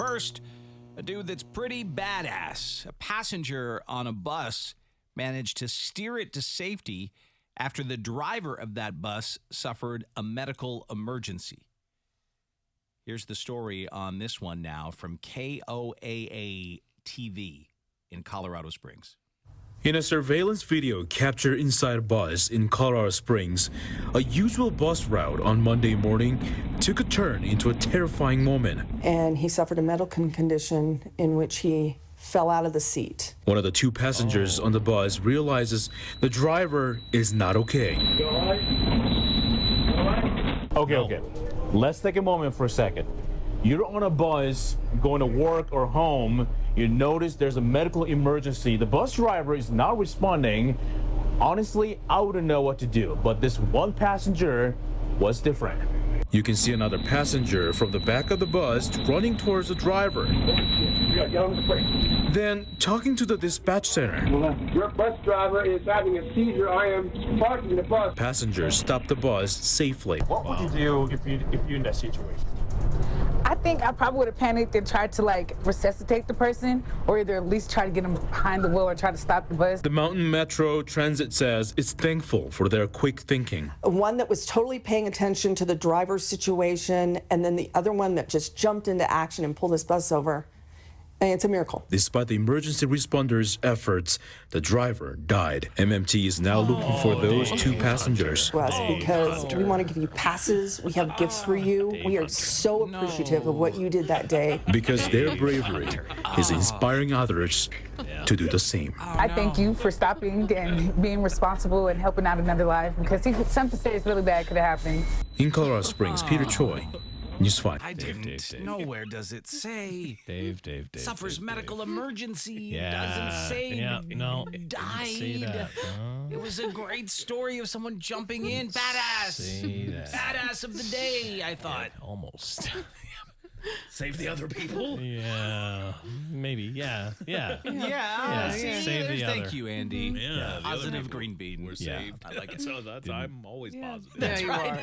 First, a dude that's pretty badass. A passenger on a bus managed to steer it to safety after the driver of that bus suffered a medical emergency. Here's the story on this one now from KOAA TV in Colorado Springs. In a surveillance video captured inside a bus in Colorado Springs, a usual bus route on Monday morning took a turn into a terrifying moment. And he suffered a medical condition in which he fell out of the seat. One of the two passengers on the bus realizes the driver is not okay. Okay. Let's take a moment for a second. You're on a bus going to work or home. You notice there's a medical emergency. The bus driver is not responding. Honestly, I wouldn't know what to do, but this one passenger was different. You can see another passenger from the back of the bus running towards the driver. Then talking to the dispatch center. Your bus driver is having a seizure. I am parking the bus. Passengers stopped the bus safely. What would you do if you're in that situation? I think I probably would have panicked and tried to resuscitate the person, or either at least try to get them behind the wheel or try to stop the bus. The Mountain Metro Transit says it's thankful for their quick thinking. One that was totally paying attention to the driver's situation, and then the other one that just jumped into action and pulled this bus over. And it's a miracle. Despite the emergency responders' efforts, the driver died. MMT is now looking for those two passengers. To us because we want to give you passes. We have gifts for you. We are so appreciative of what you did that day. Because their bravery is inspiring others to do the same. I thank you for stopping and being responsible and helping out another life, because something serious really bad could have happened. In Colorado Springs, Peter Choi, News 5. I didn't. Nowhere does it say. Dave. Suffers medical emergency. Yeah. Doesn't say. Yeah, no. Died. See that. No. It was a great story of someone jumping in. Badass. See that. Badass of the day, I thought. Almost. Save the other people? Yeah. Maybe. Yeah. Yeah. Save the other. Thank you, Andy. Yeah. Positive green bean. We're saved. I like it. So I'm always positive. That's right.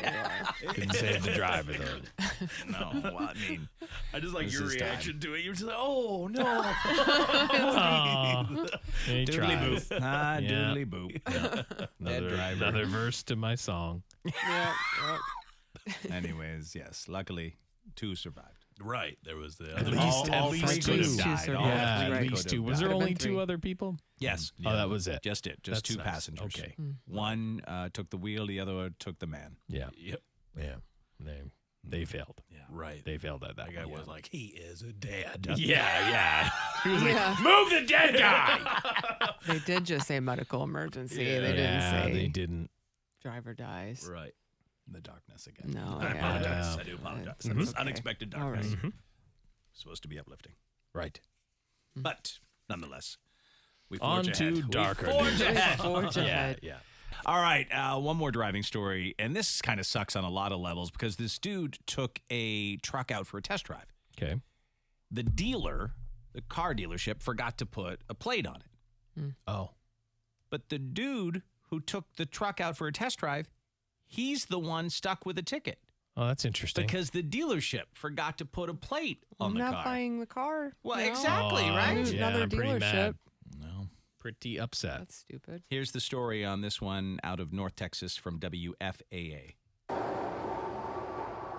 Couldn't save the driver, though. No, well, I mean, I just like This your is reaction to it. You're just like, oh no. He doodly tried. boop. Doodly boop. Another verse to my song. Anyways, yes. Luckily, 2 survived. Right. There was the At other. least all three three could have survived. died. All Yeah, three at could least have 2. Was there died. only 2 other people? Yes. Oh, that was it. Just it. Just That's 2 nice. passengers. Okay. One took the wheel, the other took the man. Yeah. Yep. Yeah. They failed. Yeah. Right. They failed at that. That guy one. was like, he is a dad. Yeah. He was like, Yeah. move the dead guy. They did just say medical emergency. Yeah. They didn't say they didn't. driver dies. Right. The darkness again. No, I yeah. apologize. I do apologize. It was okay. unexpected All darkness. right. Supposed to be uplifting. Right. But nonetheless, we On forge to ahead. We darker forge news. ahead. Forge ahead. Yeah. All right, one more driving story, and this kind of sucks on a lot of levels because this dude took a truck out for a test drive. Okay. The dealer, the car dealership, forgot to put a plate on it. Oh. But the dude who took the truck out for a test drive, he's the one stuck with a ticket Oh, that's interesting. because the dealership forgot to put a plate on I'm the not car. buying the car. Well, No. exactly, Oh, right? Yeah, Another I'm pretty dealership. mad. No. Pretty upset. That's stupid. Here's the story on this one out of North Texas from WFAA.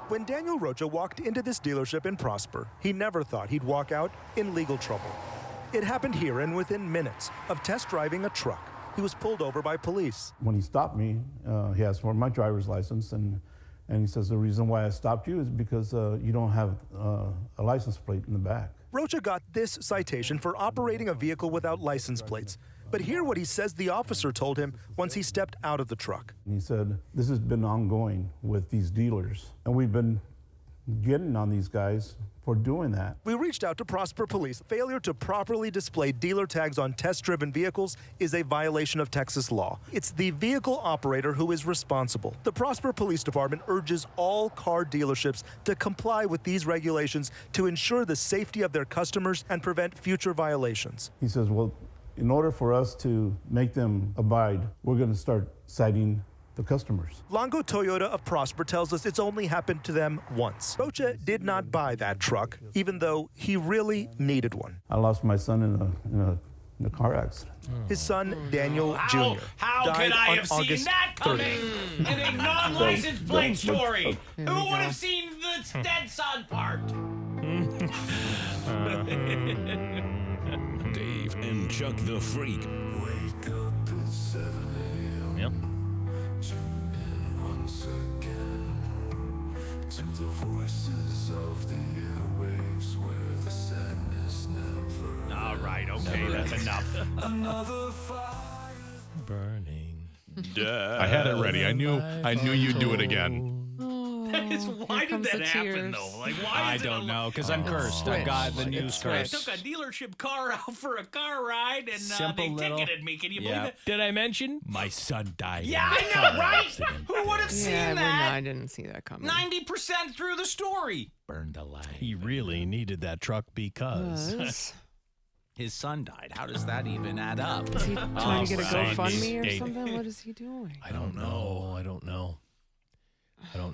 When Daniel Rocha walked into this dealership in Prosper, he never thought he'd walk out in legal trouble. It happened here, and within minutes of test driving a truck, he was pulled over by police. When he stopped me, he asked for my driver's license, and he says, the reason why I stopped you is because you don't have a license plate in the back. Rocha got this citation for operating a vehicle without license plates. But hear what he says the officer told him once he stepped out of the truck. And he said, this has been ongoing with these dealers, and we've been getting on these guys for doing that. We reached out to Prosper Police. Failure to properly display dealer tags on test-driven vehicles is a violation of Texas law. It's the vehicle operator who is responsible. The Prosper Police Department urges all car dealerships to comply with these regulations to ensure the safety of their customers and prevent future violations. He says, well, in order for us to make them abide, we're going to start citing the customers. Longo Toyota of Prosper tells us it's only happened to them once. Rocha did not buy that truck, even though he really needed one. I lost my son in a car accident. His son, Daniel Jr. How died could I on have seen August that coming 30th. in a non-license plate story? Who There we would go. have seen the Stetson part? Dave and Chuck the Freak. Yep. All right, okay, that's enough. Burning. I had it ready. I knew you'd do it again. Why did that happen, though? Like, why? I don't know, because I'm cursed. I've got the news It's curse. cursed. I took a dealership car out for a car ride, and Simple they little- ticketed me. Can you believe it? Did I mention? My son died. Yeah, I know, right? Who would have seen Yeah, that? I didn't see that coming. 90% through the story. Burned alive. He really needed that truck because. Was His son died. How does that even add up? he trying to get a son, GoFundMe or he's- something? What is he doing? I don't know. I don't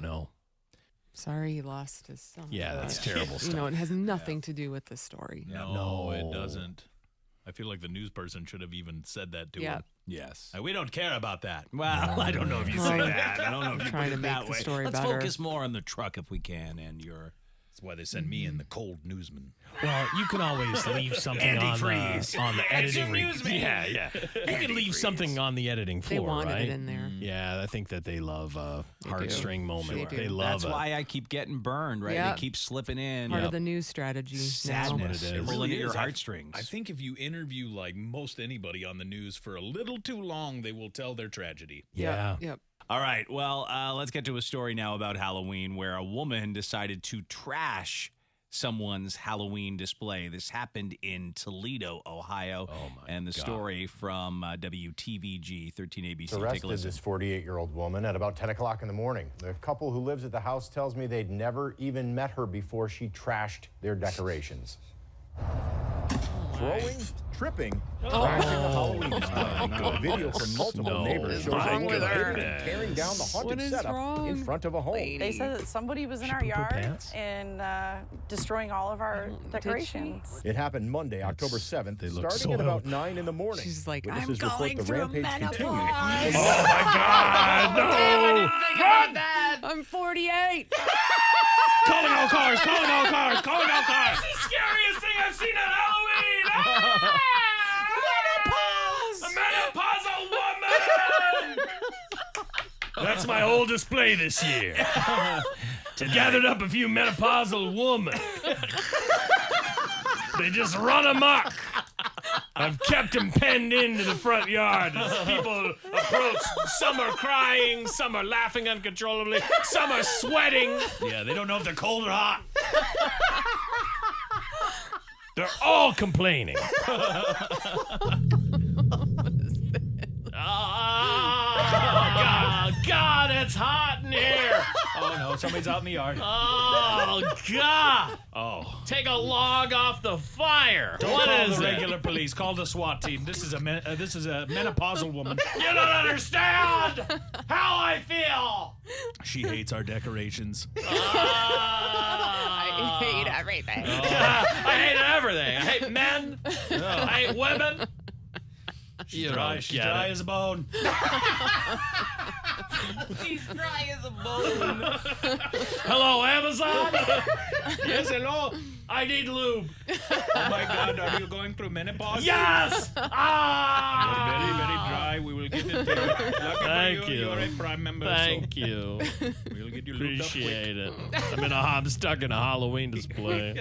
know. Sorry he lost his son. Yeah, that's but, terrible You know, it has nothing to do with the story. No, it doesn't. I feel like the news person should have even said that to Yeah. him. Yes. We don't care about that. Well, I don't know if you say Well, that. I don't know if you trying put to it make that the way. story Let's better. focus more on the truck if we can, and your. That's why they send me in the cold newsman. Well, you can always leave something Antifreeze. on the That's editing. your news man. Yeah. You can leave something on the editing They floor, wanted right? it in there. Yeah, I think that they love They heartstring do. moment. They They do. love That's why I keep getting burned, right? Yep. They keep slipping in. Part of the news strategy now. Sadness. It They're is. pulling at your is. heartstrings. I think if you interview like most anybody on the news for a little too long, they will tell their tragedy. Yeah. Yep. All right. Well, let's get to a story now about Halloween where a woman decided to trash someone's Halloween display. This happened in Toledo, Ohio. Oh, my And the God. story from WTVG 13 ABC. Take a Arrested listen. this 48-year-old woman at about 10 o'clock in the morning. The couple who lives at the house tells me they'd never even met her before she trashed their decorations. Throwing, tripping, trashing the Halloween display. A video from multiple neighbors shows a woman hitting and tearing down the haunted setup in front of a home. They said that somebody was in our poop her yard pants? and destroying all of our decorations. It happened Monday, October 7th, They look starting so at about 9 in the morning. She's like, Witnesses I'm report going the through rampage menopause. continued. Oh my God! No! I'm 48. Calling all cars! Calling all cars! Calling all cars! The scariest thing I've seen on Halloween! A menopausal woman! That's my whole display this year. Gathered up a few menopausal women. They just run amok. I've kept them penned into the front yard as people approach. Some are crying, some are laughing uncontrollably, some are sweating. Yeah, they don't know if they're cold or hot. They're all complaining. Oh, God, it's hot in here. Oh no, somebody's out in the yard. Oh, God. Oh. Take a log off the fire. Don't What call is the it? regular police. Call the SWAT team. This is a menopausal woman. You don't understand how I feel. She hates our decorations. I hate everything. I hate everything. I hate men. I hate women. She's dry. She's dry as a bone. She's dry as a bone. Hello, Amazon. Yes, hello. I need lube. Oh my God, are you going through menopause? Yes. Ah. You're very, very dry. We will get it there. Lucky Thank for you. you. You're a prime member. Thank you. So we'll get you lubed up quick. Appreciate it. I'm stuck in a Halloween display.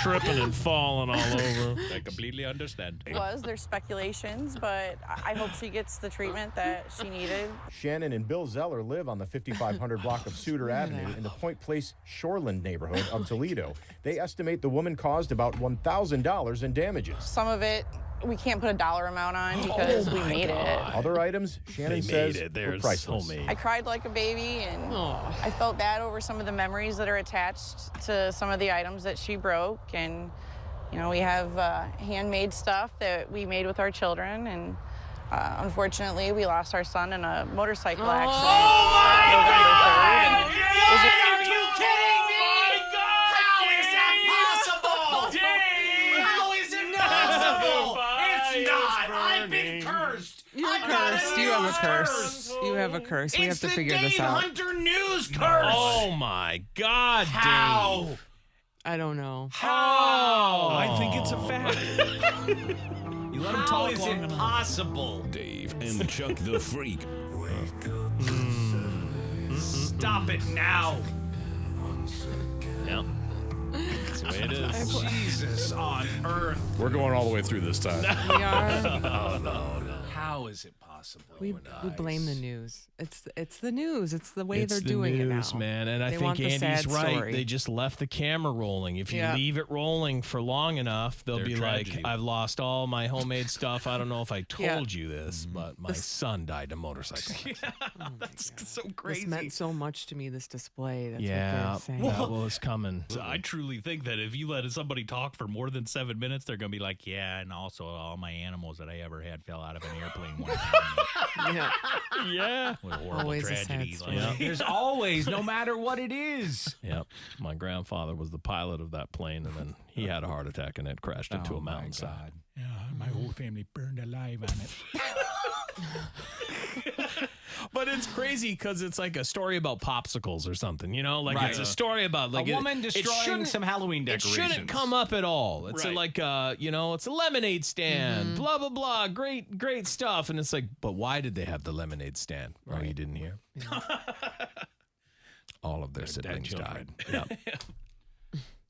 Tripping and falling all over. I completely understand. There's speculations, but I hope she gets the treatment that she needed. Shannon and Bill Zeller live on the 5500 block of Suter Avenue in the Point Place Shoreland neighborhood of Toledo. They estimate the woman caused about $1,000 in damages. Some of it we can't put a dollar amount on because we made it. Other items, Shannon says, They're were priceless. homemade. I cried like a baby, and I felt bad over some of the memories that are attached to some of the items that she broke. And, you know, we have handmade stuff that we made with our children, and Unfortunately, we lost our son in a motorcycle Oh accident. my November God! 3rd. Are you kidding me? Oh my God! How is that possible? Dave! How is it possible? It's not. I've been cursed. You're I've got cursed. You have a curse. You have a curse. We have It's to the figure Dave this out. Hunter news curse. Oh my God, How? Dave! I don't know. How? I think it's a fact. You let him How talk is long it enough. possible? Dave and Chuck the Freak. Stop it now. Yep. That's the way it is. Jesus on earth. We're going all the way through this time. We are. How is it possible? We blame the news. It's the news. It's the way It's they're the doing news, it now. man. And I They think want the Andy's sad right. story. They just left the camera rolling. If you Yeah. leave it rolling for long enough, they'll Their be tragedy. like, I've lost all my homemade stuff. I don't know if I told you this, but my son died in a motorcycle accident. That's so This crazy. meant so much to me. This display. That's Yeah, what they're saying. that was coming. I truly think that if you let somebody talk for more than 7 minutes, they're going to be like, yeah, and also all my animals that I ever had fell out of an airplane one time. Yeah. Yeah. What a horrible Always a sad tragedy. story. Yeah. There's always, no matter what it is. Yep. My grandfather was the pilot of that plane, and then he had a heart attack and it crashed into a mountainside. Yeah, my whole family burned alive on it. But it's crazy because it's like a story about popsicles or something, you know? Like Right. it's a story about like A woman it destroying shouldn't- some Halloween It decorations. shouldn't come up at all. It's Right. like it's a lemonade stand, blah blah blah, great stuff, and it's like, but why did they have the lemonade stand? Oh, you didn't hear? All of their siblings died. children. Yep.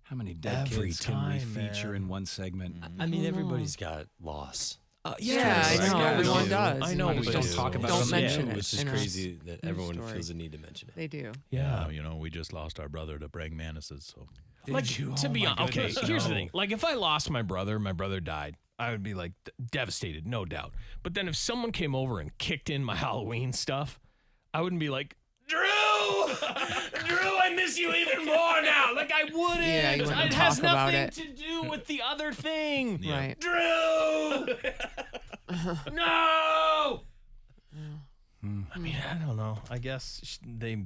How many dead Every kids can we time, feature man. in one segment? I mean, everybody's got loss. Yeah, I know. Everyone does. I know You we just do. talk about Don't it on the mention news. it. It's just in a crazy that news everyone story. feels the need to mention it. They do. Yeah. We just lost our brother to praying mantises. So Like, to be honest, okay, goodness, here's the no. thing. Like, if I lost my brother died, I would be like devastated, no doubt. But then if someone came over and kicked in my Halloween stuff, I wouldn't be like, Drew, I miss you even more now. Like, I wouldn't. Yeah, you wouldn't It has talk about nothing it. to do with the other thing. Right. Drew, no. I mean, I don't know. I guess they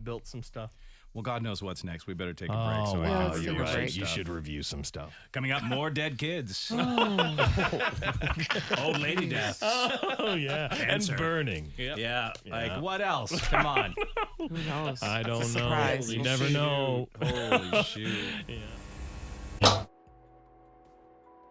built some stuff. Well, God knows what's next. We better take a break. So I well, can let's review take a some break. You stuff. should review some stuff. Coming up, more dead kids. Oh. Old lady deaths. Oh, yeah. Cancer. And burning. Yeah. Like, Yeah. what else? Come on. Who knows? I It's a don't know. surprise. You We'll never see. know. Holy shoot. Yeah.